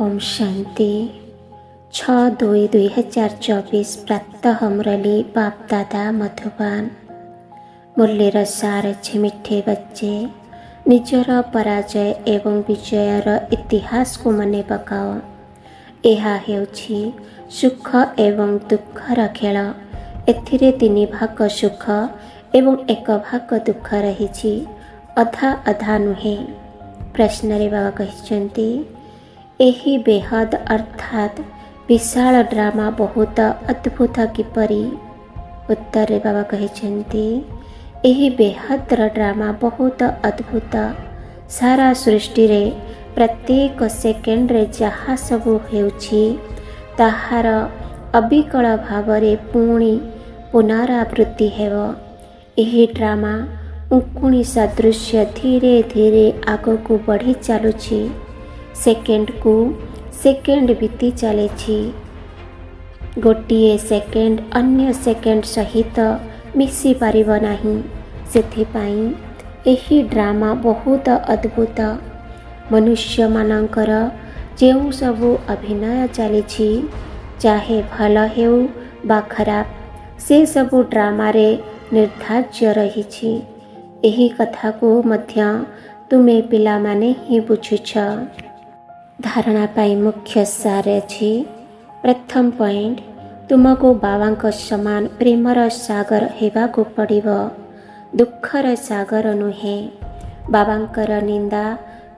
ओम शांति 6/2/2024 प्रातः मुरली बाप दादा मधुबन। मुरलीर सार अच्छे मिठे बच्चे, निजर पराजय एवं विजयर इतिहास को मने पकाओ। ଏହା ହେଉଛି ସୁଖ ଏବଂ ଦୁଃଖର ଖେଳ। ଏଥିରେ 3 ଭାଗ ସୁଖ ଏବଂ 1 ଭାଗ ଦୁଃଖ ରହିଛି, ଅଧା ଅଧା ନୁହେଁ। ପ୍ରଶ୍ନରେ ବାବା କହିଛନ୍ତି, ଏହି ବେହଦ ଅର୍ଥାତ୍ ବିଶାଳ ଡ୍ରାମା ବହୁତ ଅଦ୍ଭୁତ କିପରି? ଉତ୍ତରରେ ବାବା କହିଛନ୍ତି, ଏହି ବେହଦର ଡ୍ରାମା ବହୁତ ଅଦ୍ଭୁତ। ସାରା ସୃଷ୍ଟିରେ ପ୍ରତ୍ୟେକ ସେକେଣ୍ଡରେ ଯାହା ସବୁ ହେଉଛି ତାହାର ଅବିକଳ ଭାବରେ ପୁଣି ପୁନରାବୃତ୍ତି ହେବ। ଏହି ଡ୍ରାମା ଉଙ୍କୁଣି ସଦୃଶ୍ୟ ଧୀରେ ଧୀରେ ଆଗକୁ ବଢ଼ି ଚାଲୁଛି। ସେକେଣ୍ଡକୁ ସେକେଣ୍ଡ ବିତି ଚାଲିଛି। ଗୋଟିଏ ସେକେଣ୍ଡ ଅନ୍ୟ ସେକେଣ୍ଡ ସହିତ ମିଶିପାରିବ ନାହିଁ। ସେଥିପାଇଁ ଏହି ଡ୍ରାମା ବହୁତ ଅଦ୍ଭୁତ। ମନୁଷ୍ୟମାନଙ୍କର ଯେଉଁ ସବୁ ଅଭିନୟ ଚାଲିଛି, ଚାହେ ଭଲ ହେଉ ବା ଖରାପ, ସେସବୁ ଡ୍ରାମାରେ ନିର୍ଦ୍ଧାର୍ଯ୍ୟ ରହିଛି। ଏହି କଥାକୁ ମଧ୍ୟ ତୁମେ ପିଲାମାନେ ହିଁ ବୁଝୁଛ। ଧାରଣା ପାଇଁ ମୁଖ୍ୟ ସାର ଅଛି। ପ୍ରଥମ ପଏଣ୍ଟ, ତୁମକୁ ବାବାଙ୍କ ସମାନ ପ୍ରେମର ସାଗର ହେବାକୁ ପଡ଼ିବ, ଦୁଃଖର ସାଗର ନୁହେଁ। ବାବାଙ୍କର ନିନ୍ଦା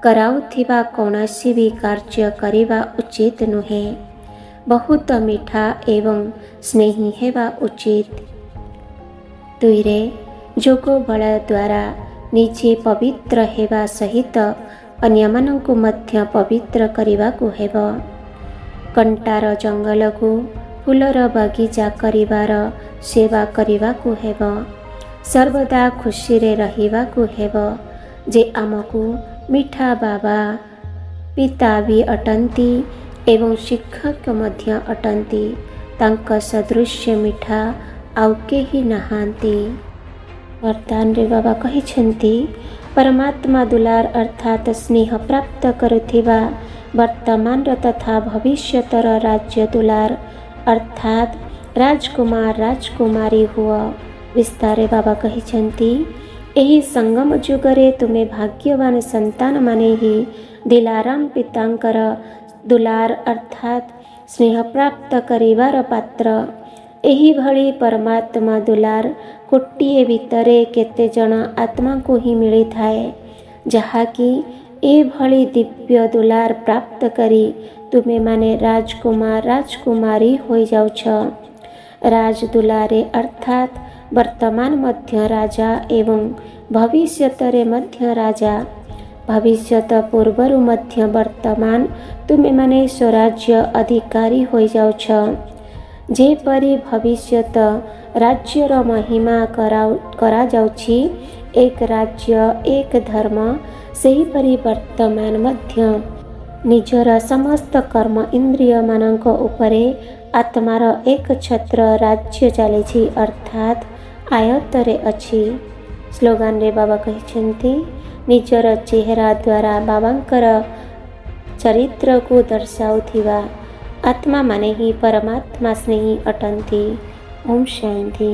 କରାଉଥିବା କୌଣସି ବି କାର୍ଯ୍ୟ କରିବା ଉଚିତ ନୁହେଁ। ବହୁତ ମିଠା ଏବଂ ସ୍ନେହୀ ହେବା ଉଚିତ। 2ରେ, ଯୋଗ ବଳ ଦ୍ୱାରା ନିଜେ ପବିତ୍ର ହେବା ସହିତ ଅନ୍ୟମାନଙ୍କୁ ମଧ୍ୟ ପବିତ୍ର କରିବାକୁ ହେବ। କଣ୍ଟାର ଜଙ୍ଗଲକୁ ଫୁଲର ବଗିଚା କରିବାର ସେବା କରିବାକୁ ହେବ। ସର୍ବଦା ଖୁସିରେ ରହିବାକୁ ହେବ ଯେ ଆମକୁ ମିଠା ବାବା ପିତା ବି ଅଟନ୍ତି ଏବଂ ଶିକ୍ଷକ ମଧ୍ୟ ଅଟନ୍ତି। ତାଙ୍କ ସଦୃଶ୍ୟ ମିଠା ଆଉ କେହି ନାହାନ୍ତି। ବର୍ତ୍ତମାନରେ ବାବା କହିଛନ୍ତି, ପରମାତ୍ମା ଦୁଲାର ଅର୍ଥାତ୍ ସ୍ନେହ ପ୍ରାପ୍ତ କରୁଥିବା ବର୍ତ୍ତମାନର ତଥା ଭବିଷ୍ୟତର ରାଜ୍ୟ ଦୁଲାର ଅର୍ଥାତ୍ ରାଜକୁମାର ରାଜକୁମାରୀ ହୁଅ। ବିସ୍ତାରରେ ବାବା କହିଛନ୍ତି, ଏହି ସଙ୍ଗମ ଯୁଗରେ ତୁମେ ଭାଗ୍ୟବାନ ସନ୍ତାନମାନେ ହିଁ ଦିଲାରାମ ପିତାଙ୍କର ଦୁଲାର ଅର୍ଥାତ୍ ସ୍ନେହ ପ୍ରାପ୍ତ କରିବାର ପାତ୍ର। ଏହିଭଳି ପରମାତ୍ମା ଦୁଲାର କୋଟିଏ ଭିତରେ କେତେଜଣ ଆତ୍ମାଙ୍କୁ ହିଁ ମିଳିଥାଏ, ଯାହାକି ଏଭଳି ଦିବ୍ୟ ଦୁଲାର ପ୍ରାପ୍ତ କରି ତୁମେମାନେ ରାଜକୁମାର ରାଜକୁମାରୀ ହୋଇଯାଉଛ। ରାଜ ଦୁଲାରେ ଅର୍ଥାତ୍ ବର୍ତ୍ତମାନ ମଧ୍ୟ ରାଜା ଏବଂ ଭବିଷ୍ୟତରେ ମଧ୍ୟ ରାଜା। ଭବିଷ୍ୟତ ପୂର୍ବରୁ ମଧ୍ୟ ବର୍ତ୍ତମାନ ତୁମେମାନେ ସ୍ୱରାଜ୍ୟ ଅଧିକାରୀ ହୋଇଯାଉଛ। ଯେପରି ଭବିଷ୍ୟତ ରାଜ୍ୟର ମହିମା କରାଯାଉଛି, ଏକ ରାଜ୍ୟ ଏକ ଧର୍ମ, ସେହିପରି ବର୍ତ୍ତମାନ ମଧ୍ୟ ନିଜର ସମସ୍ତ କର୍ମ ଇନ୍ଦ୍ରିୟମାନଙ୍କ ଉପରେ ଆତ୍ମାର ଏକ ଛତ୍ର ରାଜ୍ୟ ଚାଲିଛି ଅର୍ଥାତ୍ ଆୟତ୍ତରେ ଅଛି। ସ୍ଲୋଗାନରେ ବାବା କହିଛନ୍ତି, ନିଜର ଚେହେରା ଦ୍ୱାରା ବାବାଙ୍କର ଚରିତ୍ରକୁ ଦର୍ଶାଉଥିବା ଆତ୍ମାମାନେ ହିଁ ପରମାତ୍ମା ସ୍ନେହୀ ଅଟନ୍ତି। ଓମ୍ ଶାନ୍ତି।